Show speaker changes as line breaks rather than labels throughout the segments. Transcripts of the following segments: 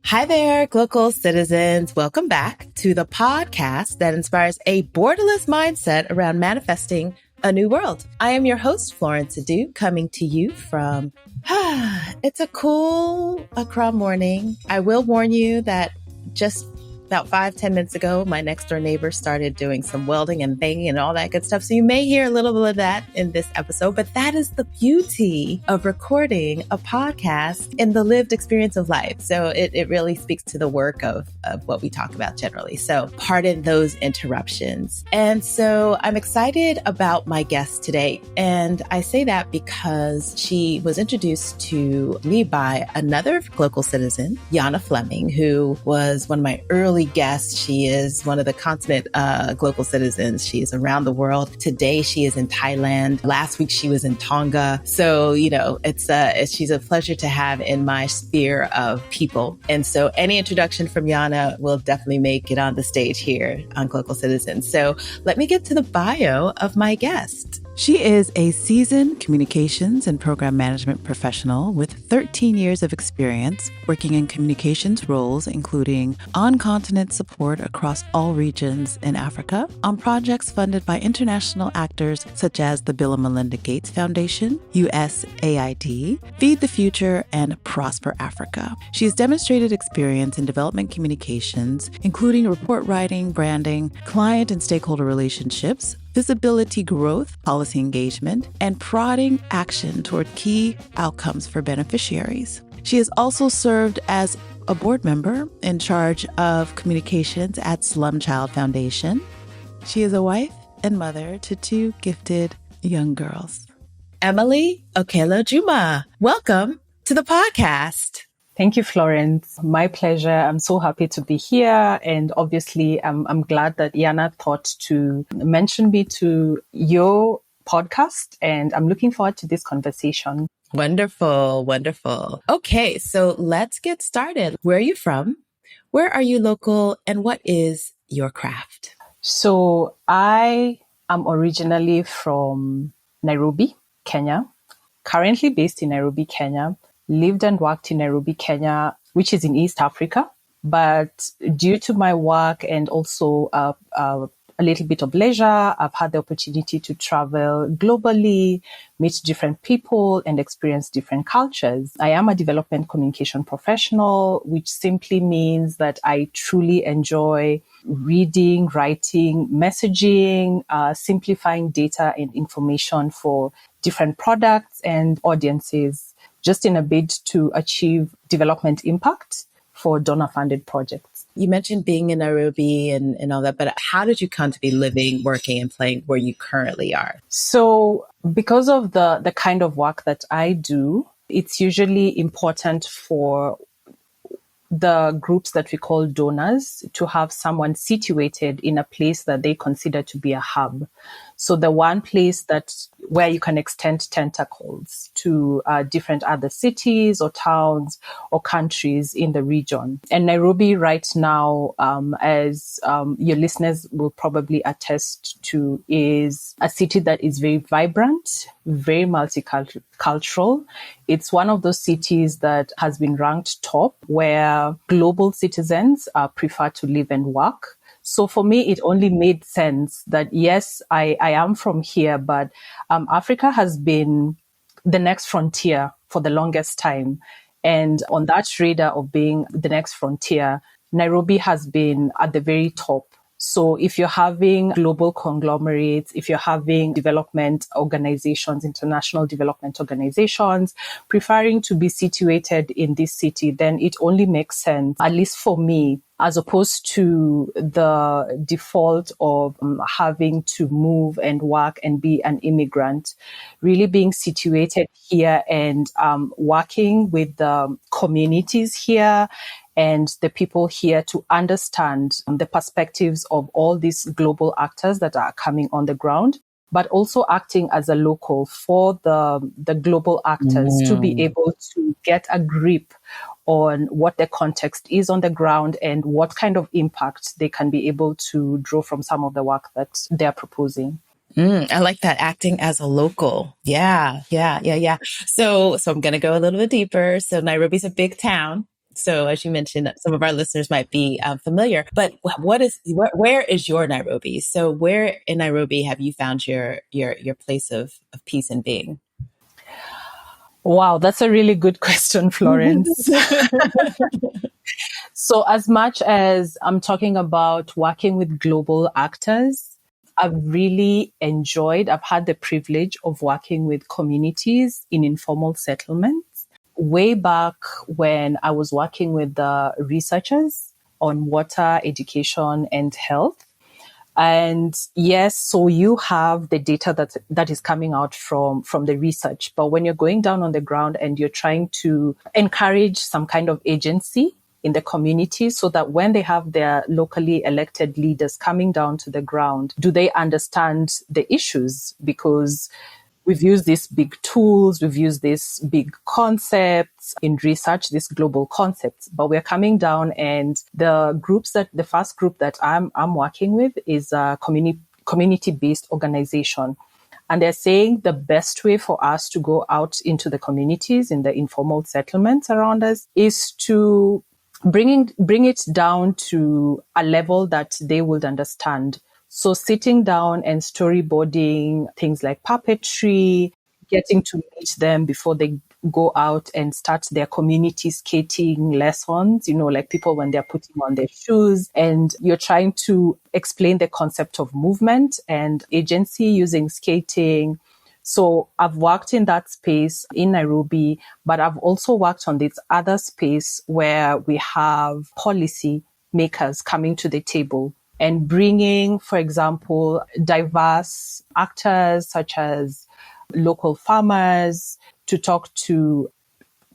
Hi there, Glocal citizens. Welcome back to the podcast that inspires a borderless mindset around manifesting a new world. I am your host, Florence Adu, coming to you from, it's a cool Accra morning. I will warn you that just about 5-10 minutes ago, my next door neighbor started doing some welding and banging and all that good stuff. So you may hear a little bit of that in this episode, but that is the beauty of recording a podcast in the lived experience of life. So it really speaks to the work of what we talk about generally. So pardon those interruptions. And so I'm excited about my guest today. And I say that because she was introduced to me by another Glocal citizen, Yana Fleming, who was one of my early guest. She is one of the consummate Glocal citizens. She is around the world. Today, she is in Thailand. Last week, she was in Tonga. So, she's a pleasure to have in my sphere of people. And so any introduction from Yana will definitely make it on the stage here on Glocal Citizens. So let me get to the bio of my guest. She is a seasoned communications and program management professional with 13 years of experience working in communications roles, including on-continent support across all regions in Africa, on projects funded by international actors such as the Bill and Melinda Gates Foundation, USAID, Feed the Future, and Prosper Africa. She has demonstrated experience in development communications, including report writing, branding, client and stakeholder relationships, visibility growth, policy engagement, and prodding action toward key outcomes for beneficiaries. She has also served as a board member in charge of communications at Slum Child Foundation. She is a wife and mother to 2 gifted young girls. Emilly Okello-Juma, welcome to the podcast.
Thank you, Florence. My pleasure. I'm so happy to be here. And obviously, I'm glad that Yana thought to mention me to your podcast. And I'm looking forward to this conversation.
Wonderful, wonderful. Okay, so let's get started. Where are you from? Where are you local? And what is your craft?
So I am originally from Nairobi, Kenya, currently based in Nairobi, Kenya. Lived and worked in Nairobi, Kenya, which is in East Africa. But due to my work and also a little bit of leisure, I've had the opportunity to travel globally, meet different people, and experience different cultures. I am a development communication professional, which simply means that I truly enjoy reading, writing, messaging, simplifying data and information for different products and audiences, just in a bid to achieve development impact for donor-funded projects.
You mentioned being in Nairobi and all that, but how did you come to be living, working, and playing where you currently are?
So because of the kind of work that I do, it's usually important for the groups that we call donors to have someone situated in a place that they consider to be a hub. So the one place where you can extend tentacles to different other cities or towns or countries in the region. And Nairobi right now, as your listeners will probably attest to, is a city that is very vibrant, very multicultural. It's one of those cities that has been ranked top where global citizens prefer to live and work. So for me, it only made sense that, yes, I am from here, but Africa has been the next frontier for the longest time. And on that radar of being the next frontier, Nairobi has been at the very top. So if you're having global conglomerates, if you're having development organizations, international development organizations, preferring to be situated in this city, then it only makes sense, at least for me, as opposed to the default of having to move and work and be an immigrant. Really being situated here and working with the communities here and the people here to understand the perspectives of all these global actors that are coming on the ground, but also acting as a local for the global actors to be able to get a grip on what the context is on the ground and what kind of impact they can be able to draw from some of the work that they're proposing.
I like that, acting as a local. Yeah, yeah, yeah, yeah. So I'm going to go a little bit deeper. So Nairobi's a big town. So as you mentioned, some of our listeners might be familiar, but where is your Nairobi? So where in Nairobi have you found your place of peace and being?
Wow, that's a really good question, Florence. So as much as I'm talking about working with global actors, I've had the privilege of working with communities in informal settlements. Way back when I was working with the researchers on water, education, and health. And yes, so you have the data that is coming out from the research. But when you're going down on the ground and you're trying to encourage some kind of agency in the community so that when they have their locally elected leaders coming down to the ground, do they understand the issues? Because we've used these big tools, we've used these big concepts in research, these global concepts, but we're coming down and the first group that I'm working with is a community-based organization. And they're saying the best way for us to go out into the communities, in the informal settlements around us, is to bring it down to a level that they would understand. So sitting down and storyboarding things like puppetry, getting to meet them before they go out and start their community skating lessons, like people when they're putting on their shoes, and you're trying to explain the concept of movement and agency using skating. So I've worked in that space in Nairobi, but I've also worked on this other space where we have policy makers coming to the table and bringing, for example, diverse actors such as local farmers to talk to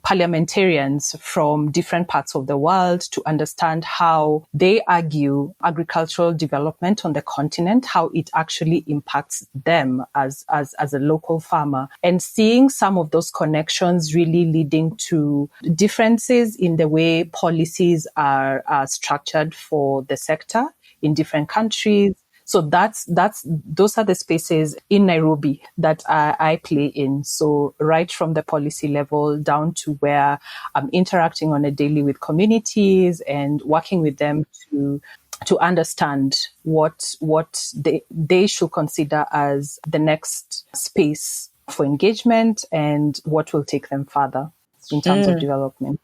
parliamentarians from different parts of the world to understand how they argue agricultural development on the continent, how it actually impacts them as a local farmer, and seeing some of those connections really leading to differences in the way policies are structured for the sector in different countries. So those are the spaces in Nairobi that I play in. So right from the policy level down to where I'm interacting on a daily with communities and working with them to understand what they should consider as the next space for engagement and what will take them further in terms of development.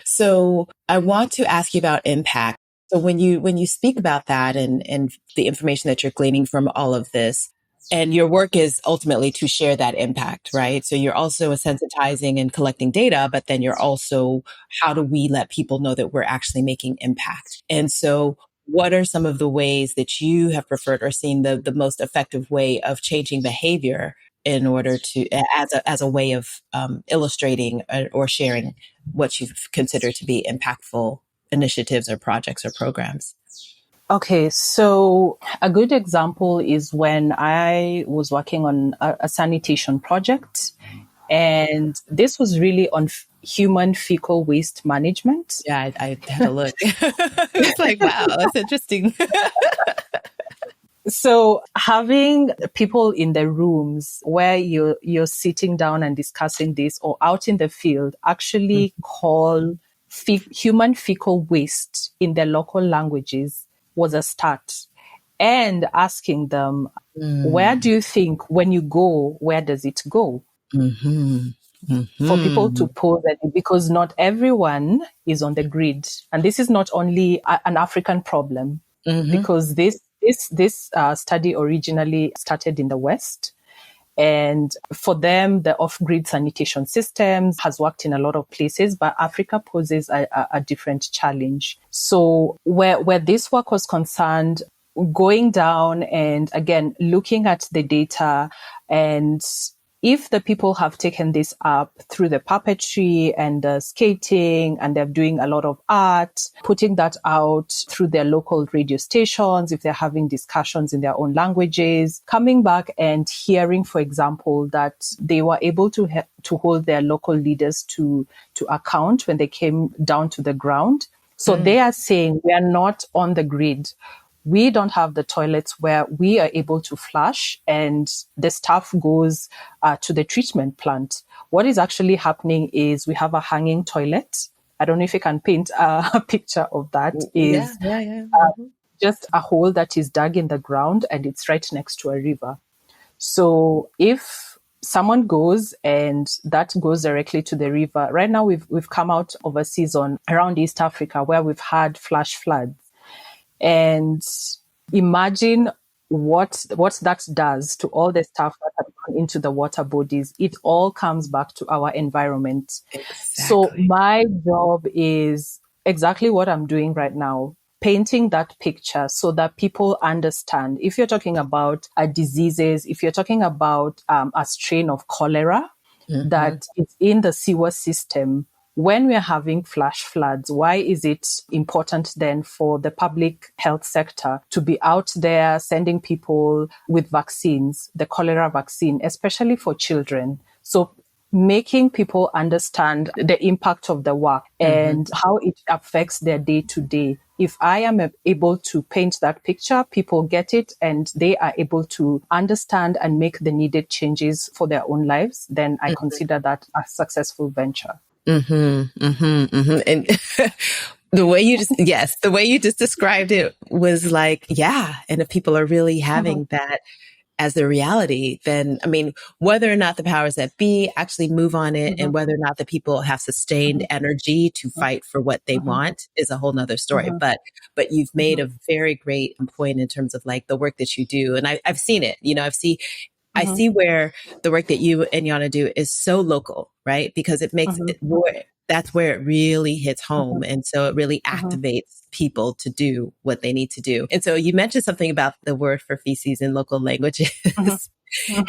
So I want to ask you about impact. So when you speak about that and the information that you're gleaning from all of this, and your work is ultimately to share that impact, right? So you're also sensitizing and collecting data, but then you're also, how do we let people know that we're actually making impact? And so what are some of the ways that you have preferred or seen the most effective way of changing behavior in order to, as a way of illustrating or sharing what you've considered to be impactful initiatives or projects or programs?
Okay, so a good example is when I was working on a sanitation project, and this was really on human fecal waste management.
Yeah, I had a look. It's like, wow, that's interesting.
So having people in the rooms where you're sitting down and discussing this, or out in the field, actually call human fecal waste in their local languages was a start. And asking them, where do you think when you go, where does it go? For people to pose it, because not everyone is on the grid. And this is not only an African problem, because this study originally started in the West. And for them, the off-grid sanitation systems has worked in a lot of places, but Africa poses a different challenge. So where this work was concerned, going down and again, looking at the data, and if the people have taken this up through the puppetry and the skating, and they're doing a lot of art, putting that out through their local radio stations, if they're having discussions in their own languages, coming back and hearing, for example, that they were able to hold their local leaders to account when they came down to the ground. So they are saying, we are not on the grid. we don't have the toilets where we are able to flush and the staff goes to the treatment plant. What is actually happening is we have a hanging toilet. I don't know if you can paint a picture of that. Is just a hole that is dug in the ground and it's right next to a river. So if someone goes and that goes directly to the river, right now we've come out of a season around East Africa where we've had flash floods. And imagine what that does to all the stuff that have gone into the water bodies. It all comes back to our environment.
Exactly.
So my job is exactly what I'm doing right now, painting that picture so that people understand. If you're talking about diseases, if you're talking about a strain of cholera that is in the sewer system, when we're having flash floods, why is it important then for the public health sector to be out there sending people with vaccines, the cholera vaccine, especially for children? So making people understand the impact of the work and how it affects their day to day. If I am able to paint that picture, people get it and they are able to understand and make the needed changes for their own lives, then I consider that a successful venture.
And the way you just described it was like, yeah. And if people are really having that as their reality, then, I mean, whether or not the powers that be actually move on it and whether or not the people have sustained energy to fight for what they want is a whole nother story. But you've made a very great point in terms of like the work that you do. And I've seen it, you know, I see where the work that you and Yana do is so local, right? Because it makes it that's where it really hits home. And so it really activates people to do what they need to do. And so you mentioned something about the word for feces in local languages.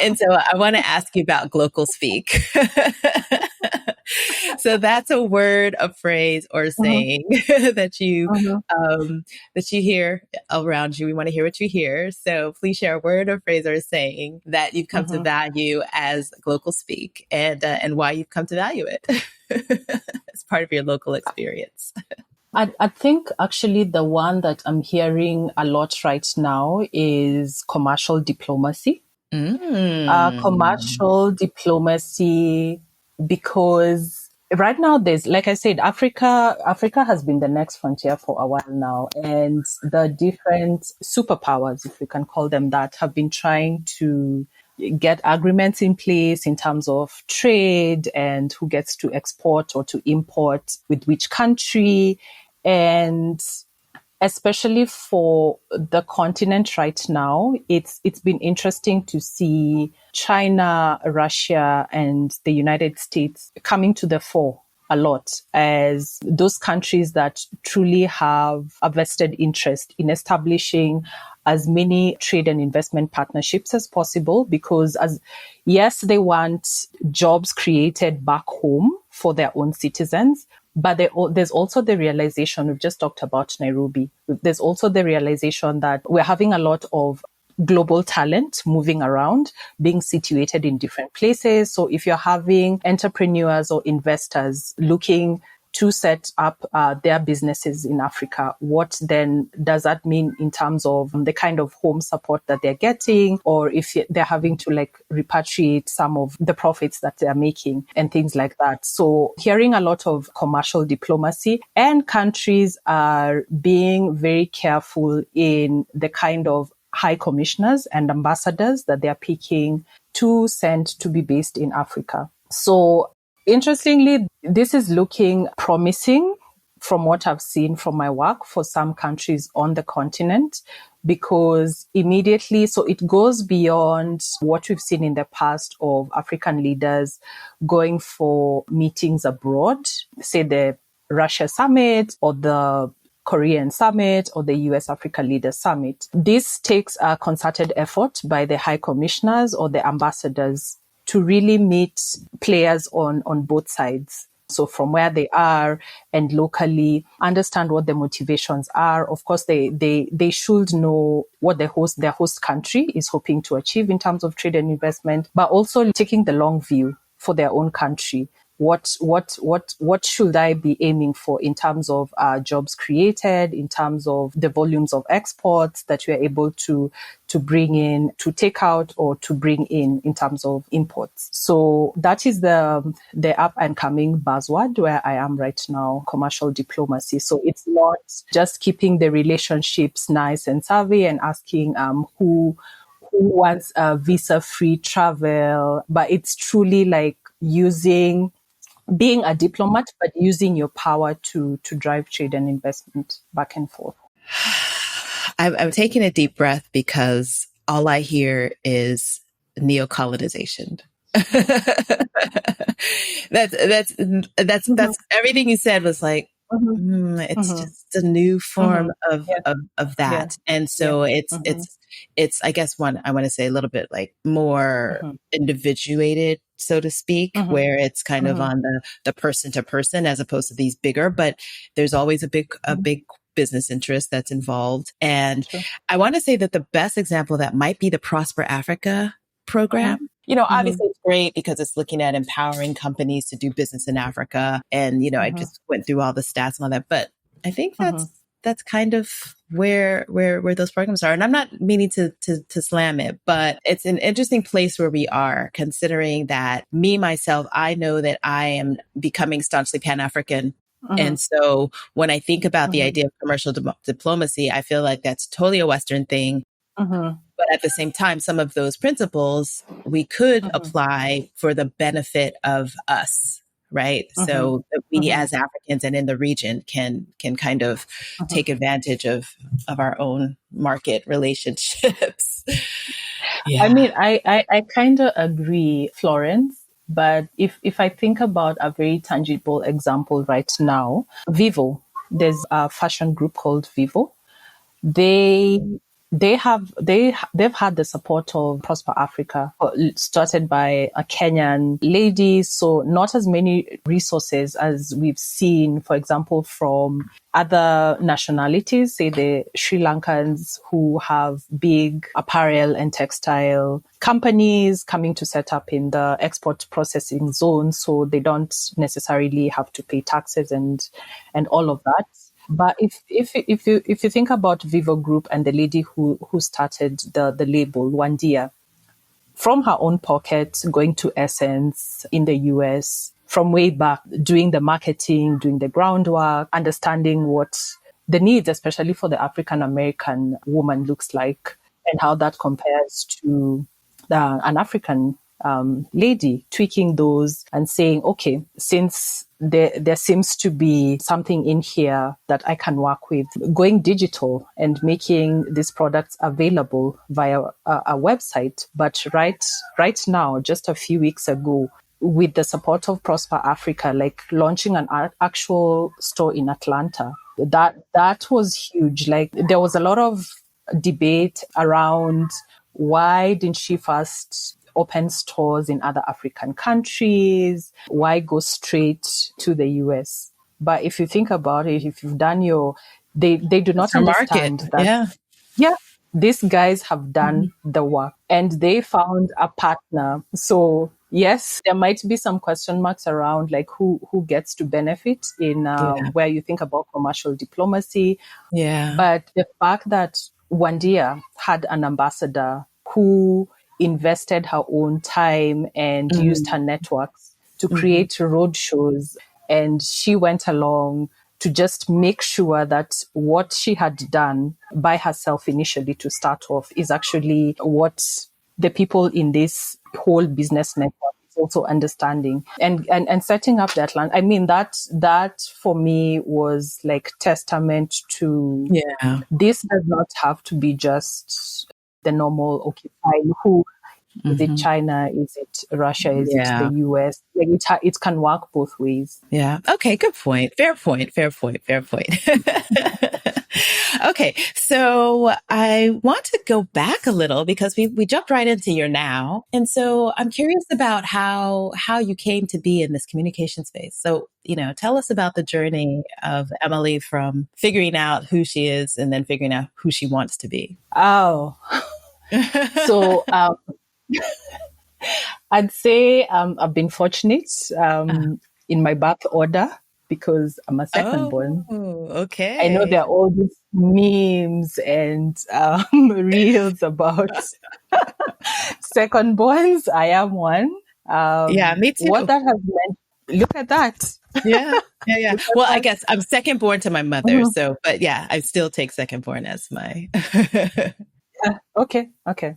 And so I want to ask you about Glocal speak. So that's a word, a phrase, or saying that you hear around you. We want to hear what you hear. So please share a word, or phrase, or a saying that you've come to value as Glocal speak, and why you've come to value it as part of your local experience.
I think actually the one that I'm hearing a lot right now is commercial diplomacy. Commercial diplomacy, because right now there's, like I said, Africa has been the next frontier for a while now. And the different superpowers, if we can call them that, have been trying to get agreements in place in terms of trade and who gets to export or to import with which country. And especially for the continent right now, it's been interesting to see China, Russia, and the United States coming to the fore a lot as those countries that truly have a vested interest in establishing as many trade and investment partnerships as possible, because yes, they want jobs created back home for their own citizens, but there's also the realization, we've just talked about Nairobi, there's also the realization that we're having a lot of global talent moving around, being situated in different places. So if you're having entrepreneurs or investors looking to set up their businesses in Africa, what then does that mean in terms of the kind of home support that they're getting, or if they're having to like repatriate some of the profits that they're making and things like that. So hearing a lot of commercial diplomacy, and countries are being very careful in the kind of high commissioners and ambassadors that they're picking to send to be based in Africa. So interestingly, this is looking promising from what I've seen from my work for some countries on the continent, because immediately, so it goes beyond what we've seen in the past of African leaders going for meetings abroad, say the Russia summit or the Korean summit or the US Africa Leaders Summit. This takes a concerted effort by the high commissioners or the ambassadors to really meet players on both sides. So from where they are and locally understand what the motivations are. Of course, they should know what their host country is hoping to achieve in terms of trade and investment, but also taking the long view for their own country. what should I be aiming for in terms of jobs created, in terms of the volumes of exports that we are able to bring in, to take out, or to bring in terms of imports. So that is the up and coming buzzword where I am right now, commercial diplomacy. So it's not just keeping the relationships nice and savvy and asking who wants visa-free travel, but it's truly like being a diplomat, but using your power to drive trade and investment back and forth.
I'm taking a deep breath because all I hear is neocolonization. that's everything you said was like, it's just a new form of that.
Yeah.
And so it's, I guess I want to say a little bit like more individuated, so to speak, where it's kind of on the person to person as opposed to these bigger, but there's always a big business interest that's involved. And I want to say that the best example of that might be the Prosper Africa program. You know, obviously it's great because it's looking at empowering companies to do business in Africa. And, you know, I just went through all the stats and all that, but I think that's kind of where those programs are. And I'm not meaning to slam it, but it's an interesting place where we are, considering that myself, I know that I am becoming staunchly Pan-African. And so when I think about the idea of commercial diplomacy, I feel like that's totally a Western thing. But at the same time, some of those principles we could apply for the benefit of us, right? So that we as Africans and in the region can kind of take advantage of our own market relationships.
I mean, I kind of agree, Florence. But if I think about a very tangible example right now, Vivo, there's a fashion group called Vivo. They've had the support of Prosper Africa, started by a Kenyan lady. So not as many resources as we've seen, for example, from other nationalities, say the Sri Lankans who have big apparel and textile companies coming to set up in the export processing zone. So they don't necessarily have to pay taxes and all of that. But if you think about Vivo Group and the lady who started the label, Wandia, from her own pocket, going to Essence in the US, from way back, doing the marketing, doing the groundwork, understanding what the needs, especially for the African American woman, looks like, and how that compares to an African lady, tweaking those and saying, okay, since there seems to be something in here that I can work with, going digital and making these products available via a website. But right now, just a few weeks ago, with the support of Prosper Africa, like launching an actual store in Atlanta, that was huge. Like there was a lot of debate around why didn't she first open stores in other African countries? Why go straight to the US? But if you think about it, if you've done they do not understand that. Yeah, these guys have done the work and they found a partner. So yes, there might be some question marks around like who gets to benefit in where you think about commercial diplomacy.
Yeah.
But the fact that Wandia had an ambassador who invested her own time and used her networks to create roadshows. And she went along to just make sure that what she had done by herself initially to start off is actually what the people in this whole business network is also understanding and setting up the Atlanta. I mean, that for me was like testament to this does not have to be just the normal, okay, fine, who is it China? Is it Russia? Is it the US? Like it can work both ways.
Yeah. Okay. Good point. Fair point. Okay. So I want to go back a little because we jumped right into your now. And so I'm curious about how you came to be in this communication space. So, you know, tell us about the journey of Emilly from figuring out who she is and then figuring out who she wants to be.
Oh, so, I'd say I've been fortunate in my birth order because I'm a second born.
Oh,
I know there
okay.
are all these memes and reels about second borns. I am one.
Yeah, me
What
too.
that has meant, look at that.
Yeah. Yeah, yeah.
Look at
Well, I
that.
guess I'm second born to my mother,
Mhm.
so but yeah, I still take second born as my
Yeah. Okay. Okay.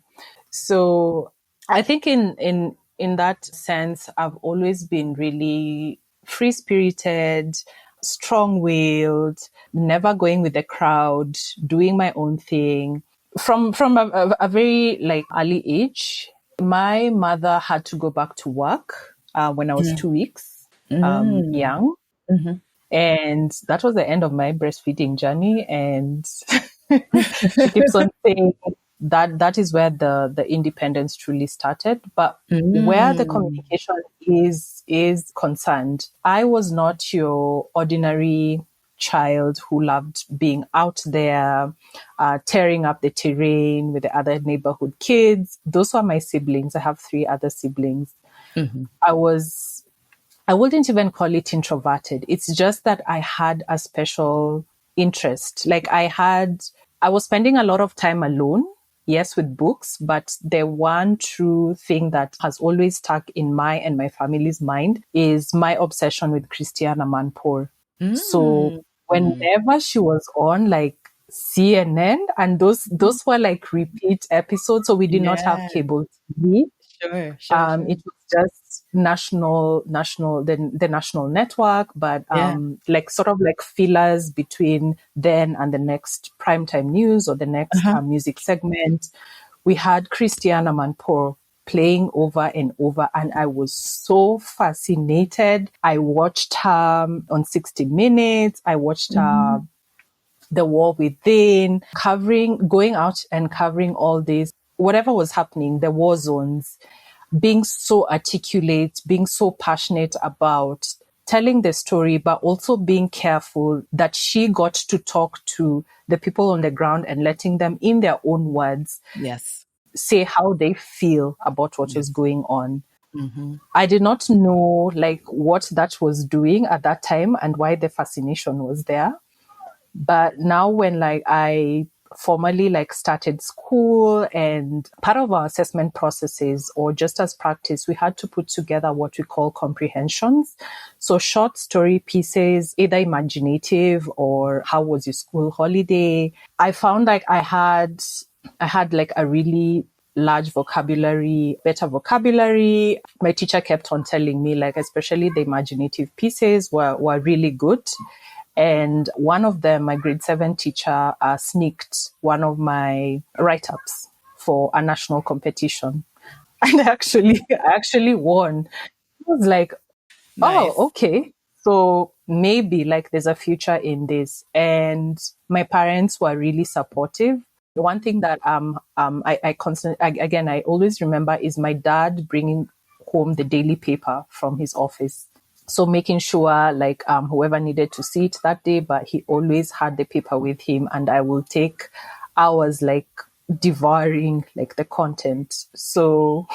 So I think in that sense, I've always been really free spirited, strong willed, never going with the crowd, doing my own thing. From a very like early age, my mother had to go back to work when I was
Mm.
2 weeks
Mm.
young.
Mhm.
And that was the end of my breastfeeding journey. And she keeps on saying that that is where the independence truly started. But where the
Mm.
communication is concerned, I was not your ordinary child who loved being out there, tearing up the terrain with the other neighborhood kids. Those were my siblings. I have three other siblings.
Mhm.
I was I wouldn't even call it introverted. It's just that I had a special interest. I was spending a lot of time alone, yes, with books, but the one true thing that has always stuck in my and my family's mind is my obsession with Christiana Manpour. So
Mm.
whenever she was on, like CNN, and those were like repeat episodes, so we did not have
Yeah.
cable TV.
Sure, sure, sure.
It was just the national network, but
Yeah.
like sort of like fillers between then and the next primetime news or the next
Uh-huh.
music segment. We had Christiana Manpour playing over and over, and I was so fascinated. I watched her on 60 Minutes. I watched her
Mhm.
The War Within, going out and covering all this, whatever was happening, the war zones, being so articulate, being so passionate about telling the story, but also being careful that she got to talk to the people on the ground and letting them, in their own words,
Yes.
say how they feel about what was
Yes.
going on.
Mhm.
I did not know like what that was doing at that time and why the fascination was there. But now when like I formally like started school, and part of our assessment processes or just as practice, we had to put together what we call comprehensions. So short story pieces, either imaginative or how was your school holiday. I found like I had like a really large vocabulary, better vocabulary. My teacher kept on telling me like, especially the imaginative pieces were really good. And one of them, my grade 7 teacher, sneaked one of my write-ups for a national competition. And I actually won. I was like, oh,
Nice.
okay. So maybe like there's a future in this. And my parents were really supportive. The one thing that I always remember is my dad bringing home the daily paper from his office. So making sure like whoever needed to see it that day, but he always had the paper with him, and I will take hours like devouring like the content. So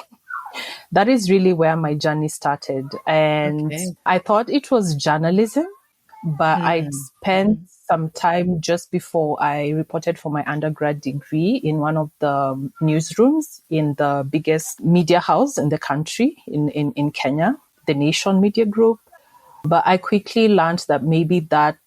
that is really where my journey started. And
Okay.
I thought it was journalism, but I
Mm.
spent some time just before I reported for my undergrad degree in one of the newsrooms in the biggest media house in the country in Kenya, the Nation Media Group. But I quickly learned that maybe that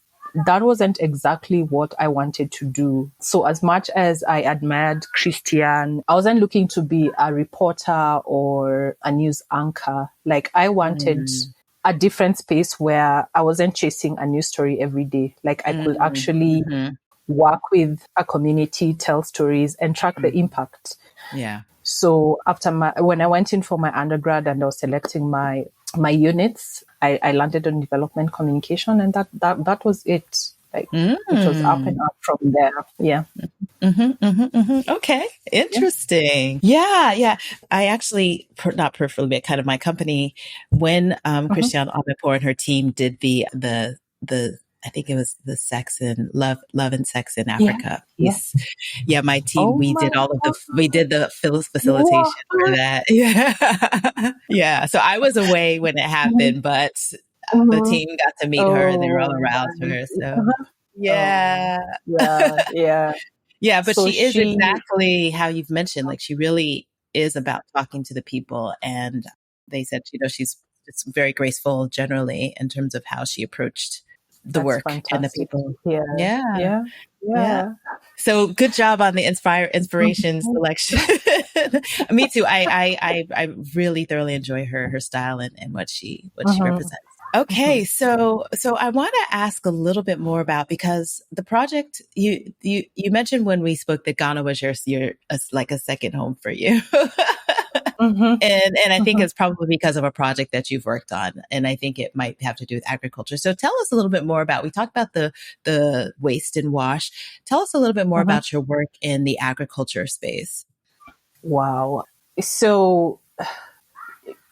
wasn't exactly what I wanted to do. So as much as I admired Christian, I wasn't looking to be a reporter or a news anchor. Like I wanted
Mm.
a different space where I wasn't chasing a news story every day. Like I could
Mm.
actually
Mhm.
work with a community, tell stories, and track the
Mhm.
impact.
Yeah.
So when I went in for my undergrad and I was selecting my units, I landed on development communication, and that was it. Like it was up and
Mm.
up from there. Yeah.
Okay.
Yeah.
Interesting. Yeah. Yeah. I actually, not peripherally, but kind of my company, when
Mhm.
Christiane Amanpour and her team did the I think it was the sex and love and sex in
Yeah.
Africa
Yeah.
piece. Yeah, my team,
Oh my
we did the
God.
facilitation for that. Yeah. Yeah. So I was away when it
Mhm.
happened, but the
Mhm.
team got to meet her and they were all
Oh,
around
nice.
her. So
Uh-huh. Oh,
yeah.
yeah, yeah.
Yeah, but
So
she is
she,
exactly how you've mentioned. Like she really is about talking to the people. And they said, she's just very graceful generally in terms of how she approached the
that's
work and the
fantastic to
people.
hear.
Yeah.
Yeah,
Yeah.
yeah.
So good job on the inspiration
Mhm.
selection. Me too. I really thoroughly enjoy her style and what she
Mhm.
represents. Okay,
Mhm.
so I want to ask a little bit more about, because the project you mentioned when we spoke that Ghana was your like a second home for you.
Mhm.
And I think
Mhm.
it's probably because of a project that you've worked on, and I think it might have to do with agriculture. So tell us a little bit more about. We talked about the waste and wash. Tell us a little bit more
Mhm.
about your work in the agriculture space.
Wow. So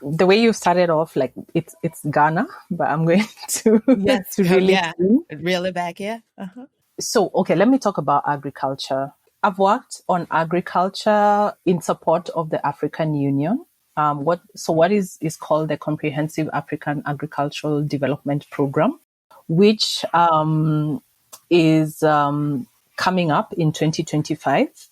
the way you started off, like it's Ghana, but I'm going to
Yes.
to
Oh,
reel it
yeah.
in.
Reel it back. Yeah. Uh-huh.
So, okay, let me talk about agriculture. I've worked on agriculture in support of the African Union. What is called the Comprehensive African Agricultural Development Program, which is coming up in 2025.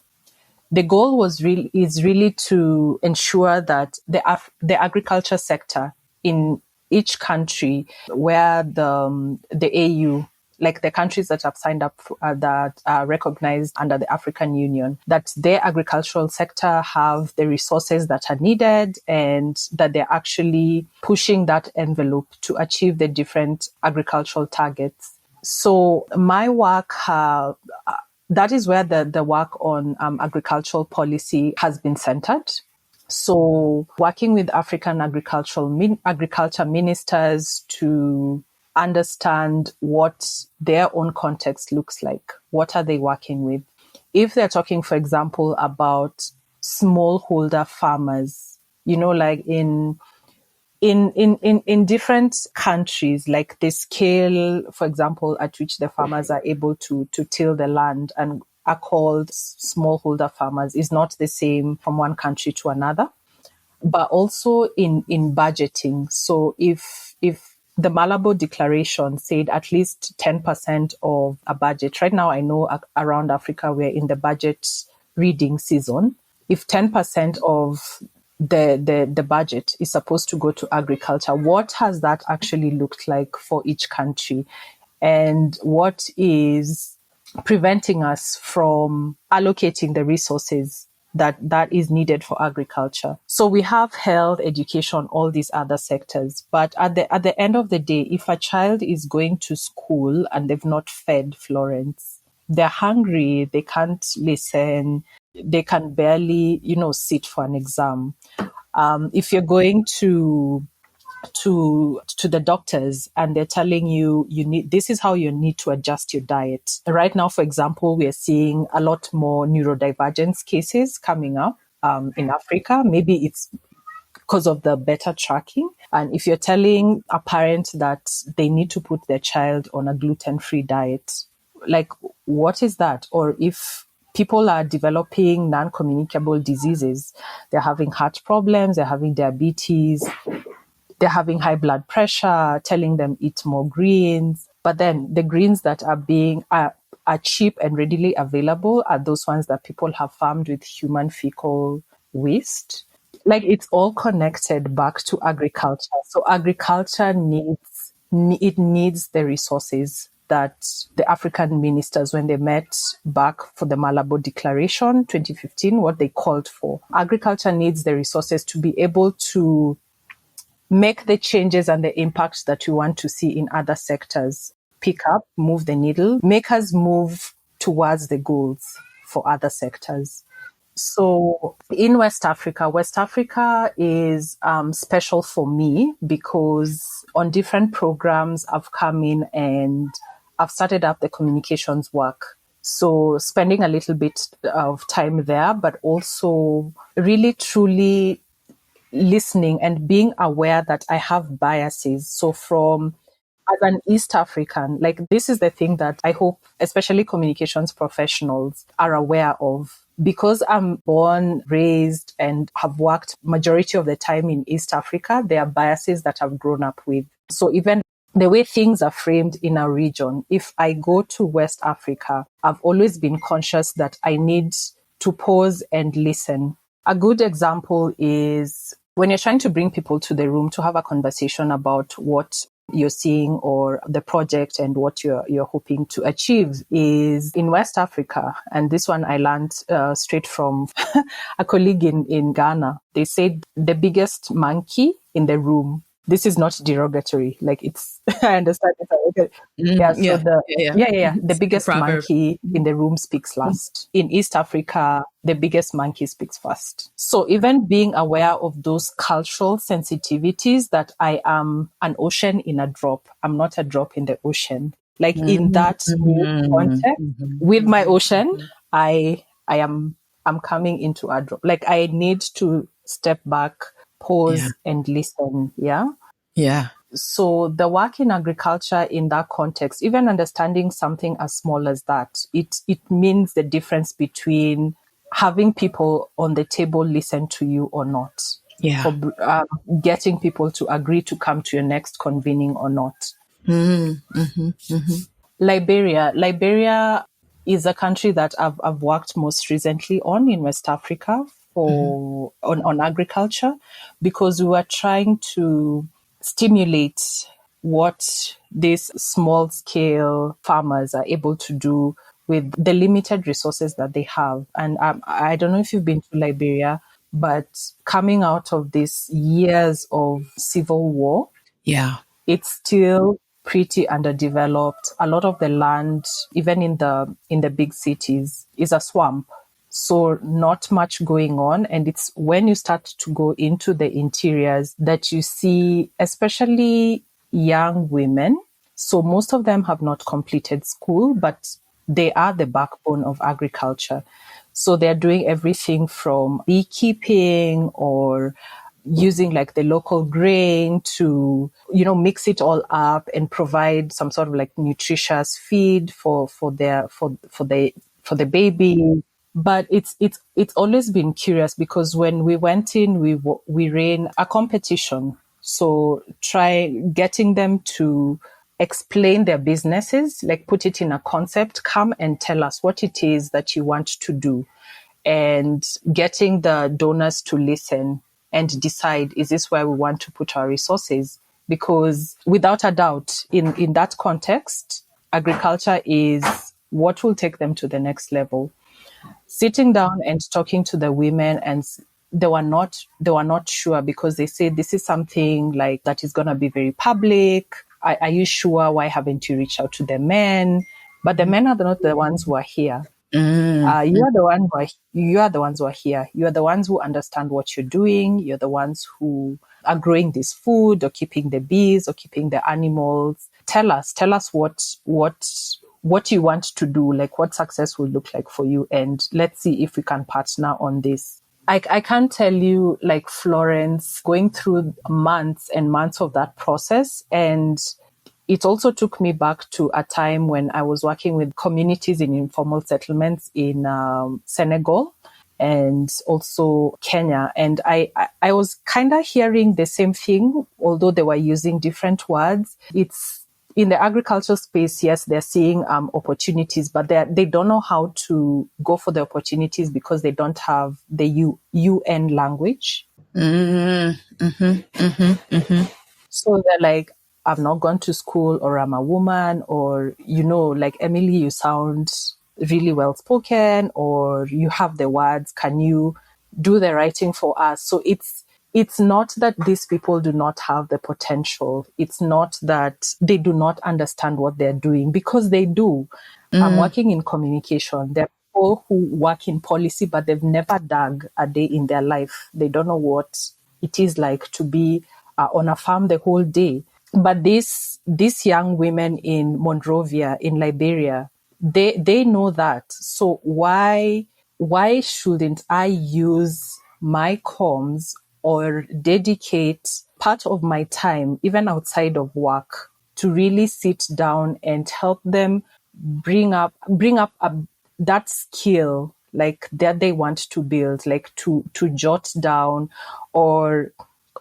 The goal is really to ensure that the agriculture sector in each country where the AU, like the countries that have signed up that are recognized under the African Union, that their agricultural sector have the resources that are needed and that they're actually pushing that envelope to achieve the different agricultural targets. So my work, that is where the work on agricultural policy has been centered. So working with African agriculture ministers to understand what their own context looks like. What are they working with? If they're talking, for example, about smallholder farmers, like in different countries, like the scale, for example, at which the farmers are able to till the land and are called smallholder farmers is not the same from one country to another. But also in budgeting. So if the Malabo Declaration said at least 10% of a budget, right now I know around Africa we're in the budget reading season. If 10% of the budget is supposed to go to agriculture, what has that actually looked like for each country? And what is preventing us from allocating the resources that is needed for agriculture? So we have health, education, all these other sectors. But at the end of the day, if a child is going to school and they've not fed, Florence, they're hungry, they can't listen, they can barely, sit for an exam. If you're going to the doctors and they're telling you need, this is how you need to adjust your diet. Right now, for example, we are seeing a lot more neurodivergence cases coming up in Africa. Maybe it's because of the better tracking. And if you're telling a parent that they need to put their child on a gluten-free diet, like, what is that? Or if people are developing non-communicable diseases, they're having heart problems, they're having diabetes, they're having high blood pressure, telling them eat more greens. But then the greens that are cheap and readily available are those ones that people have farmed with human fecal waste. Like, it's all connected back to agriculture. So agriculture needs the resources that the African ministers, when they met back for the Malabo Declaration 2015, what they called for. Agriculture needs the resources to be able to make the changes and the impacts that we want to see in other sectors, pick up, move the needle, make us move towards the goals for other sectors. So in West Africa is special for me because on different programs I've come in and I've started up the communications work. So spending a little bit of time there, but also really truly listening and being aware that I have biases. So from as an East African, like this is the thing that I hope, especially communications professionals, are aware of. Because I'm born, raised, and have worked majority of the time in East Africa, there are biases that I've grown up with. So even the way things are framed in our region, if I go to West Africa, I've always been conscious that I need to pause and listen. A good example is when you're trying to bring people to the room to have a conversation about what you're seeing or the project and what you're hoping to achieve is in West Africa. And this one I learned straight from a colleague in Ghana. They said the biggest monkey in the room. This is not derogatory. Like it's, I understand. Okay. Yeah. So the biggest monkey in the room speaks last. In East Africa, the biggest monkey speaks first. So even being aware of those cultural sensitivities that I am an ocean in a drop. I'm not a drop in the ocean. Like in that context, with my ocean, I'm coming into a drop. Like I need to step back, pause and listen. Yeah.
Yeah.
So the work in agriculture in that context, even understanding something as small as that, it means the difference between having people on the table listen to you or not.
Yeah.
Or getting people to agree to come to your next convening or not. Liberia is a country that I've worked most recently in West Africa on agriculture, because we were trying to stimulate what these small scale farmers are able to do with the limited resources that they have. And I don't know if you've been to Liberia, but coming out of these years of civil war, it's still pretty underdeveloped. A lot of the land, even in the big cities, is a swamp. So not much going on. And it's when you start to go into the interiors that you see, especially young women. So most of them have not completed school, but they are the backbone of agriculture. So they're doing everything from beekeeping or using like the local grain to, mix it all up and provide some sort of like nutritious feed for the baby. But it's always been curious, because when we went in, we ran a competition. So getting them to explain their businesses, like put it in a concept, come and tell us what it is that you want to do, and getting the donors to listen and decide, is this where we want to put our resources? Because without a doubt, in that context, agriculture is what will take them to the next level. Sitting down and talking to the women, and they were not sure, because they said this is something like that is going to be very public. Are you sure? Why haven't you reached out to the men? But the men are not the ones who are here. You are the ones who are here. You are the ones who understand what you're doing. You're the ones who are growing this food or keeping the bees or keeping the animals. Tell us what you want to do, like what success will look like for you, and let's see if we can partner on this. I can't tell you, like Florence, going through months and months of that process. And it also took me back to a time when I was working with communities in informal settlements in Senegal and also Kenya. And I was kind of hearing the same thing, although they were using different words. It's in the agricultural space, yes, they're seeing opportunities, but they don't know how to go for the opportunities because they don't have the UN language. So they're like, I've not gone to school, or I'm a woman, or, like, Emily, you sound really well spoken, or you have the words, can you do the writing for us? So it's not that these people do not have the potential. It's not that they do not understand what they're doing, because they do. I'm working in communication. There are people who work in policy, but they've never dug a day in their life. They don't know what it is like to be on a farm the whole day. But these young women in Monrovia, in Liberia, they know that. So why shouldn't I use my comms or dedicate part of my time, even outside of work, to really sit down and help them bring up that skill like that they want to build, like to jot down, or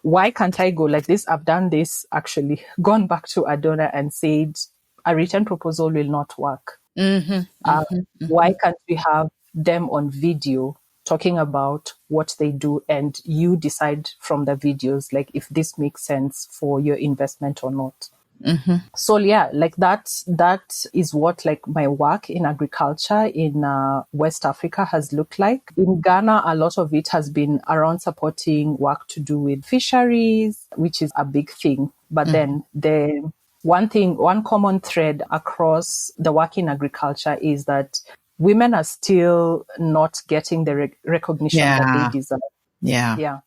why can't I go like this? I've done this, actually gone back to a donor and said a written proposal will not work. Why can't we have them on video talking about what they do, and you decide from the videos like if this makes sense for your investment or not. So yeah, like that is what like my work in agriculture in West Africa has looked like. In Ghana, a lot of it has been around supporting work to do with fisheries, which is a big thing. But then the one common thread across the work in agriculture is that women are still not getting the recognition that they deserve.
Yeah.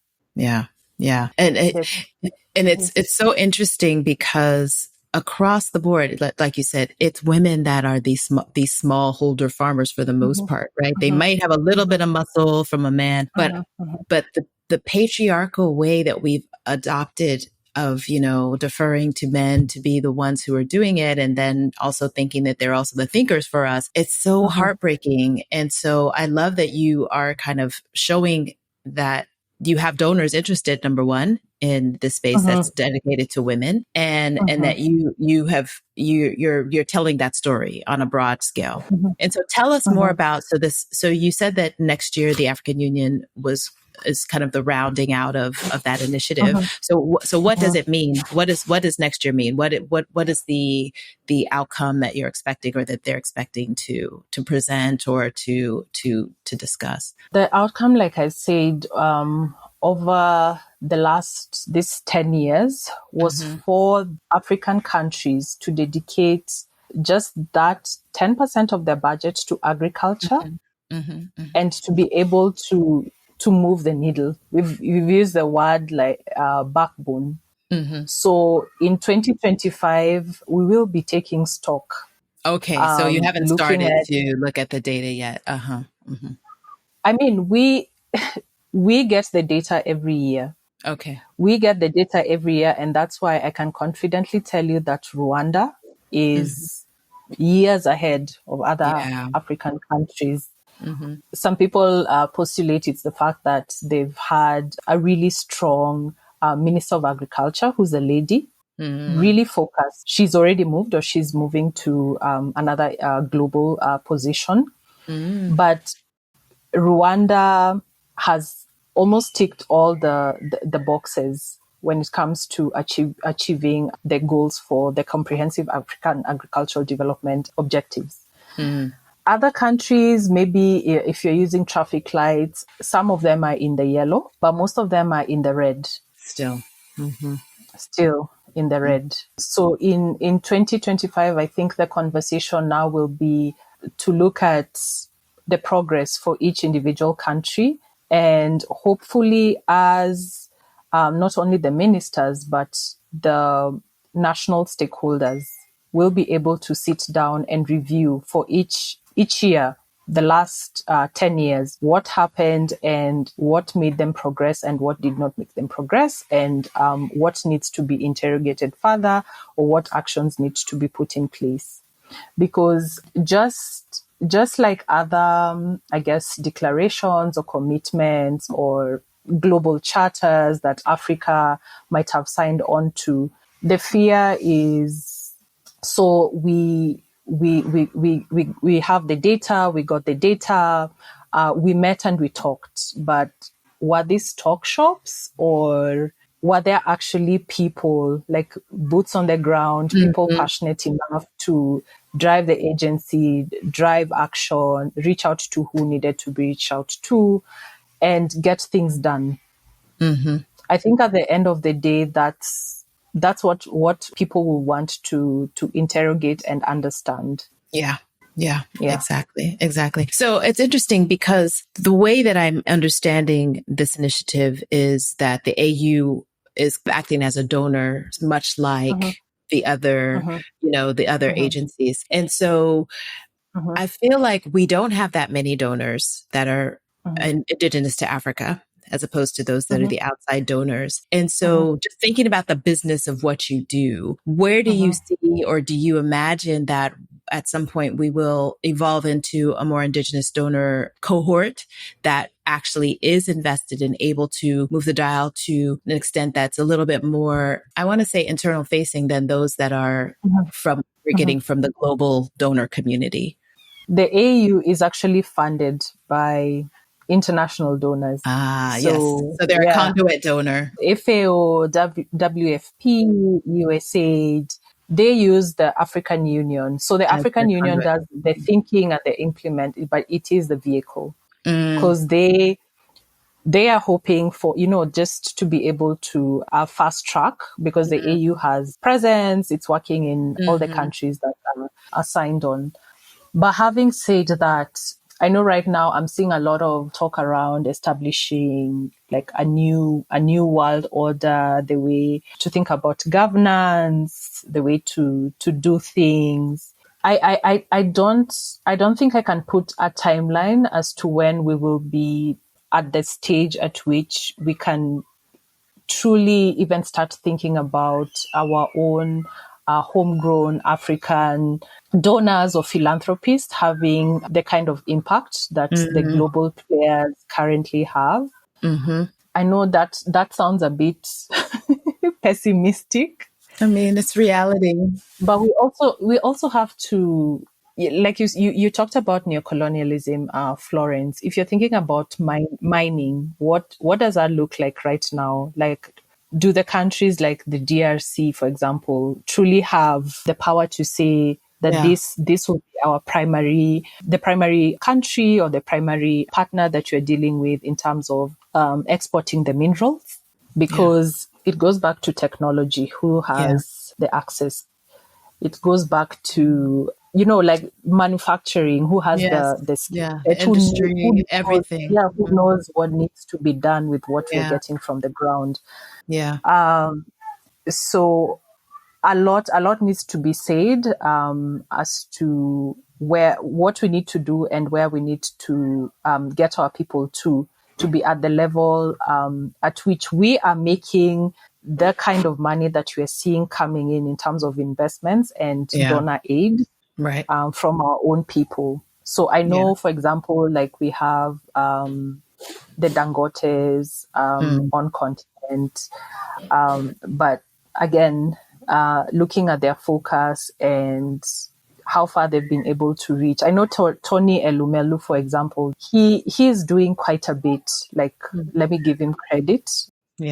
And it's so interesting because across the board, like you said, it's women that are these small holder farmers for the most part, right? They might have a little bit of muscle from a man, but the patriarchal way that we've adopted of, deferring to men to be the ones who are doing it, and then also thinking that they're also the thinkers for us. It's so heartbreaking. And so I love that you are kind of showing that you have donors interested, number one, in this space that's dedicated to women, and that you're telling that story on a broad scale. And so tell us more about, so you said that next year the African Union is kind of the rounding out of that initiative. So what does it mean? What does next year mean? What is the outcome that you're expecting, or that they're expecting to present or to discuss?
The outcome, like I said, over this 10 years was for African countries to dedicate just that 10% of their budget to agriculture and to be able to move the needle. We've used the word like backbone. So in 2025, we will be taking stock.
Okay, so you haven't started to look at the data yet.
I mean, we get the data every year.
Okay.
We get the data every year, and that's why I can confidently tell you that Rwanda is years ahead of other African countries. Some people postulate it's the fact that they've had a really strong Minister of Agriculture, who's a lady, really focused. She's already moved, or she's moving to another global position. But Rwanda has almost ticked all the boxes when it comes to achieving the goals for the comprehensive African agricultural development objectives. Other countries, maybe if you're using traffic lights, some of them are in the yellow, but most of them are in the red.
Still
in the red. So in 2025, I think the conversation now will be to look at the progress for each individual country, and hopefully as not only the ministers, but the national stakeholders will be able to sit down and review for each year, the last 10 years, what happened and what made them progress and what did not make them progress, and what needs to be interrogated further, or what actions need to be put in place. Because just like other, I guess, declarations or commitments or global charters that Africa might have signed on to, the fear is, so we have the data, we got the data, we met and we talked, but were these talk shops, or were there actually people, like boots on the ground, people passionate enough to drive the agency, drive action, reach out to who needed to be reached out to, and get things done? I think at the end of the day, that's what people will want to interrogate and understand.
Yeah, exactly. So it's interesting because the way that I'm understanding this initiative is that the AU is acting as a donor, much like the other, the other agencies. And so I feel like we don't have that many donors that are indigenous to Africa. as opposed to those that are the outside donors. And so just thinking about the business of what you do, where do you see, or do you imagine that at some point we will evolve into a more indigenous donor cohort that actually is invested and able to move the dial to an extent that's a little bit more, I want to say, internal facing than those that are from we're getting from the global donor community?
The AU is actually funded by international donors.
Yes. So they're a conduit donor.
FAO, WFP, USAID, they use the African Union. So the African Union does the thinking and the implement, but it is the vehicle. Because they are hoping for, just to be able to fast track, because the AU has presence, it's working in all the countries that are signed on. But having said that, I know right now I'm seeing a lot of talk around establishing like a new world order, the way to think about governance, the way to do things. I don't think I can put a timeline as to when we will be at the stage at which we can truly even start thinking about our own homegrown African donors or philanthropists having the kind of impact that the global players currently have. I know that sounds a bit pessimistic.
I mean, it's reality.
But we also have to, like you talked about neocolonialism, Florence. If you're thinking about mining, what does that look like right now? Like, do the countries like the DRC, for example, truly have the power to say that this will be the primary country or the primary partner that you're dealing with in terms of exporting the minerals? Because it goes back to technology, who has the access. It goes back to, like manufacturing, who has the skill,
industry, everything.
Who knows what needs to be done with what we're getting from the ground. So a lot needs to be said as to what we need to do and where we need to get our people to be at the level at which we are making the kind of money that we're seeing coming in terms of investments and donor aid from our own people. So I know, for example, like we have the Dangotes on continent, but again, looking at their focus and how far they've been able to reach. I know Tony Elumelu, for example, he is doing quite a bit. Like, let me give him credit.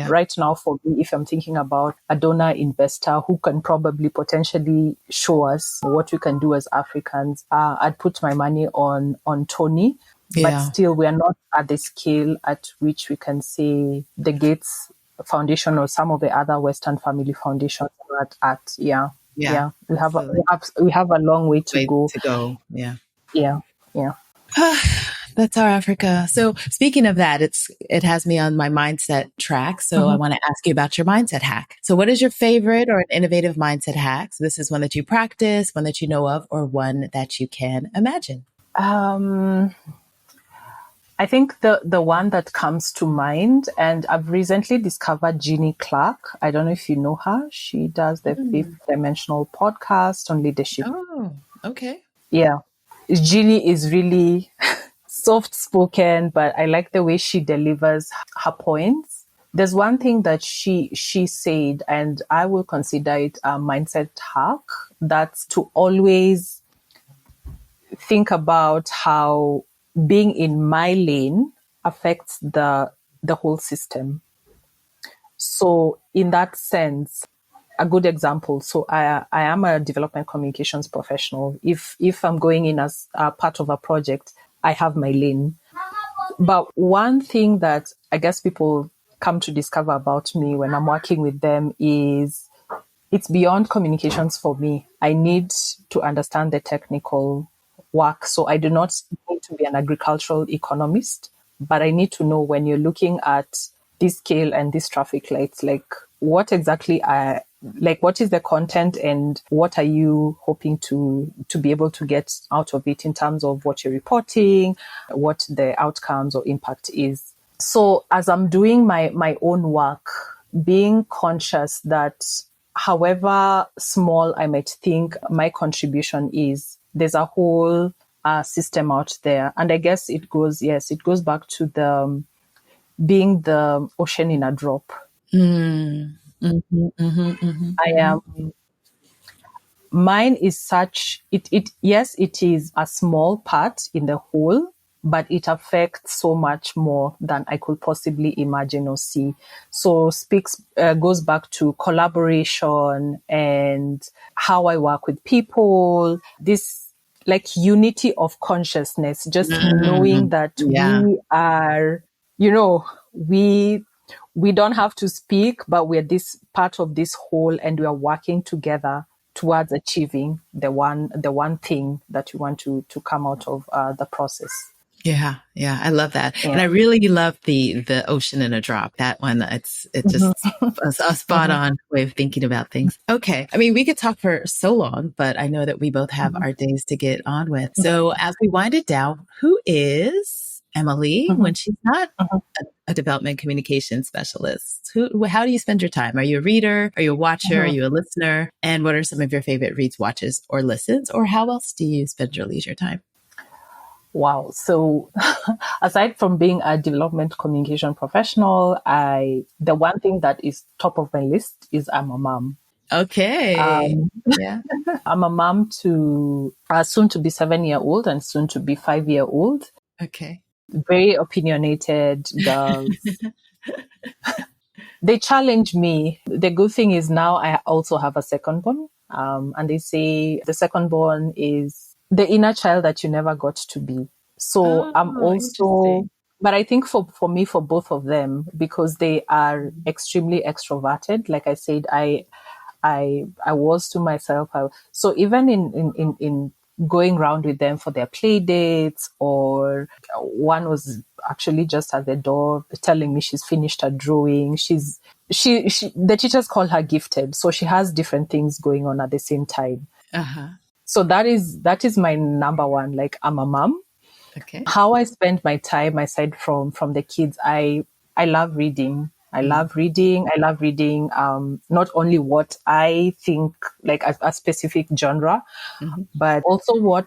Right now, for me, if I'm thinking about a donor investor who can probably potentially show us what we can do as Africans, I'd put my money on Tony. But still, we are not at the scale at which we can say the Gates Foundation or some of the other Western family foundations are at. We have a long way to go.
That's our Africa. So speaking of that, it has me on my mindset track. So I want to ask you about your mindset hack. So what is your favorite or an innovative mindset hack? So this is one that you practice, one that you know of, or one that you can imagine.
I think the one that comes to mind, and I've recently discovered Jeannie Clark. I don't know if you know her. She does the Fifth Dimensional podcast on leadership.
Oh, okay.
Yeah. Jeannie is really soft-spoken, but I like the way she delivers her points. There's one thing that she said, and I will consider it a mindset hack, that's to always think about how being in my lane affects the whole system. So in that sense, a good example. So I am a development communications professional. If I'm going in as a part of a project, I have my lane. But one thing that I guess people come to discover about me when I'm working with them is it's beyond communications for me. I need to understand the technical work. So I do not need to be an agricultural economist, but I need to know when you're looking at this scale and these traffic lights, like what exactly what is the content and what are you hoping to be able to get out of it in terms of what you're reporting, what the outcomes or impact is. So as I'm doing my own work, being conscious that however small I might think my contribution is, there's a whole system out there. And I guess it goes back to the being the ocean in a drop.
Mm. Mhm, mhm, mhm,
I
mhm.
am Mine is such yes, it is a small part in the whole, but it affects so much more than I could possibly imagine or see. So goes back to collaboration and how I work with people, this like unity of consciousness, just knowing
Mm.
that
Yeah.
we are, we we don't have to speak, but we're this part of this whole, and we are working together towards achieving the one thing that we want to come out of the process.
Yeah, yeah, I love that, and
Yeah.
I really love the ocean in a drop. That one, it just a spot
Mhm.
on way of thinking about things. Okay, I mean, we could talk for so long, but I know that we both have
Mhm.
our days to get on with. So as we wind it down, who is Emily
Mhm.
when she's not
Mhm.
a development communication specialist? How do you spend your time? Are you a reader? Are you a watcher? Are
Mhm.
you a listener? And what are some of your favorite reads, watches, or listens? Or how else do you spend your leisure time?
Wow. So aside from being a development communication professional, the one thing that is top of my list is I'm a mom.
Okay.
Um,
Yeah.
I'm a mom to a soon to be 7-year-old and soon to be 5-year-old.
Okay.
Very opinionated girls. They challenge me. The good thing is now I also have a second born. And they say the second born is the inner child that you never got to be. So I'm
Oh,
also,
interesting.
but I think for me, for both of them, because they are extremely extroverted, like I said, I was to myself. So even in going around with them for their play dates, or one was actually just at the door telling me she's finished her drawing. The teachers call her gifted. So she has different things going on at the same time.
Uh-huh.
So that is my number one. Like, I'm a mom.
Okay.
How I spend my time aside from the kids, I love reading. I
Mm.
love reading. I love reading not only what I think, like a specific genre,
Mm-hmm.
but also what,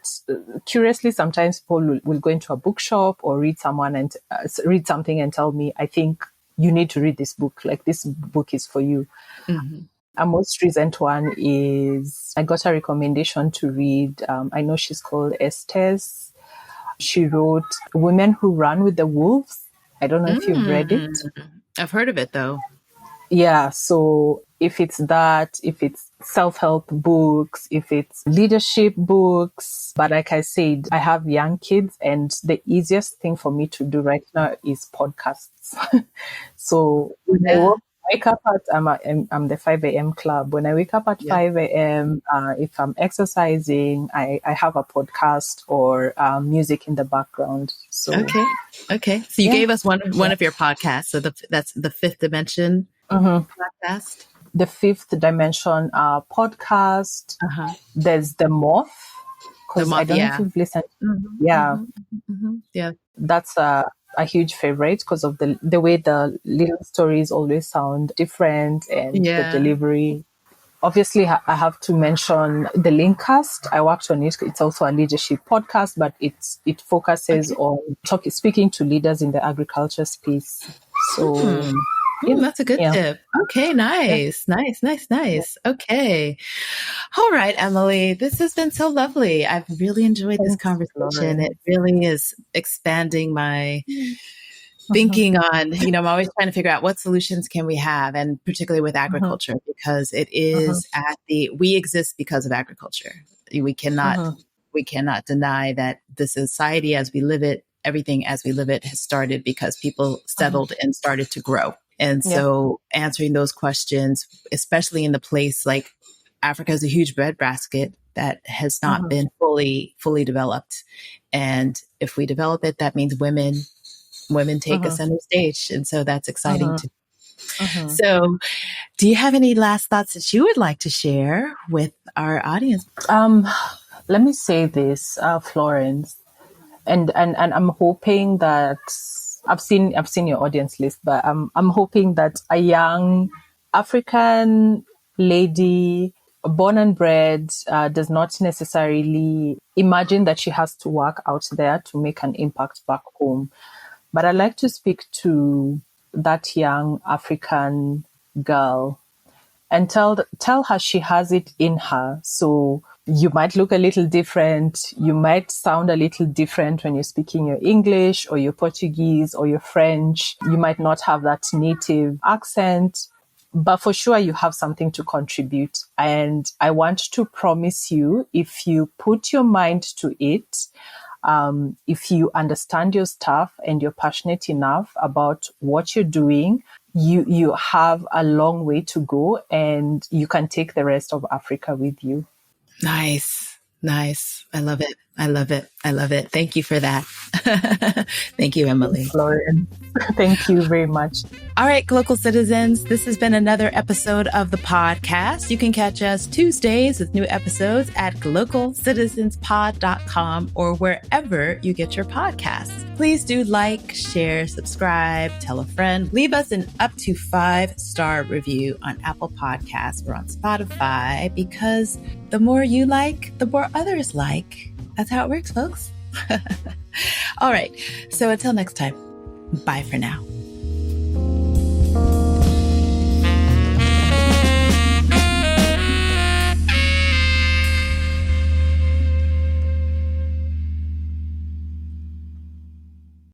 curiously, sometimes people will go into a bookshop or read something and tell me, I think you need to read this book. Like, this book is for you.
Mm-hmm.
A most recent one is I got a recommendation to read. I know she's called Estes. She wrote Women Who Run with the Wolves. I don't know if you've read it.
Mm. I've heard of it though.
Yeah, so if it's that, if it's self-help books, if it's leadership books, but like I said, I have young kids, and the easiest thing for me to do right now is podcasts. So when
Yeah.
wake up at I'm the 5 a.m. club. When I wake up at
Yeah.
5 a.m., if I'm exercising, I have a podcast or music in the background. So
Okay. Okay. So you
yeah.
gave us one of your podcasts. So that's the Fifth Dimension
Mhm.
podcast.
The Fifth Dimension podcast.
Uh-huh.
There's The Moth,
The
because I
Moth.
don't know if
Yeah.
you've listened.
Mm-hmm.
Yeah,
Mm-hmm. Mm-hmm. Yeah.
that's a huge favorite because of the way the little stories always sound different and the
Yeah.
delivery. Obviously, I have to mention the Linkcast. I worked on it. It's also a leadership podcast, but it focuses
Okay.
on speaking to leaders in the agriculture space. So
Hmm.
yeah,
That's a good
yeah,
tip. Okay,
yeah,
nice, nice, nice,
yeah.
nice. Okay. All right, Emily, this has been so lovely. I've really enjoyed this
Thanks,
conversation. It
Lauren.
really is expanding my
Mhm,
thinking on, I'm always trying to figure out what solutions can we have, and particularly with
mhm,
agriculture, because it
mhm,
is we exist because of agriculture. We cannot,
mhm,
we cannot deny that the society as we live it, everything as we live it has started because people
mhm.
settled and started to grow. And
Yeah.
so answering those questions, especially in the place like Africa is a huge breadbasket that has not
Mhm,
been fully developed. And if we develop it, that means women take a
mhm,
center stage. And so that's exciting
mhm,
too.
mhm.
So do you have any last thoughts that you would like to share with our audience?
Um, Let me say this, Florence, and I'm hoping that I've seen your audience list, but I'm hoping that a young African lady, born and bred, does not necessarily imagine that she has to work out there to make an impact back home. But I'd like to speak to that young African girl and tell her she has it in her. So you might look a little different. You might sound a little different when you're speaking your English or your Portuguese or your French. You might not have that native accent, but for sure you have something to contribute. And I want to promise you, if you put your mind to it, if you understand your stuff and you're passionate enough about what you're doing, you have a long way to go, and you can take the rest of Africa with you.
Nice. I love it. Thank you for that. Thank you, Emilly.
Florian, thank you very much.
All right, Glocal citizens, this has been another episode of the podcast. You can catch us Tuesdays with new episodes at glocalcitizenspod.com or wherever you get your podcasts. Please do like, share, subscribe, tell a friend, leave us an up to 5-star review on Apple Podcasts or on Spotify, because the more you like, the more others like. That's how it works, folks. All right. So until next time, bye for now.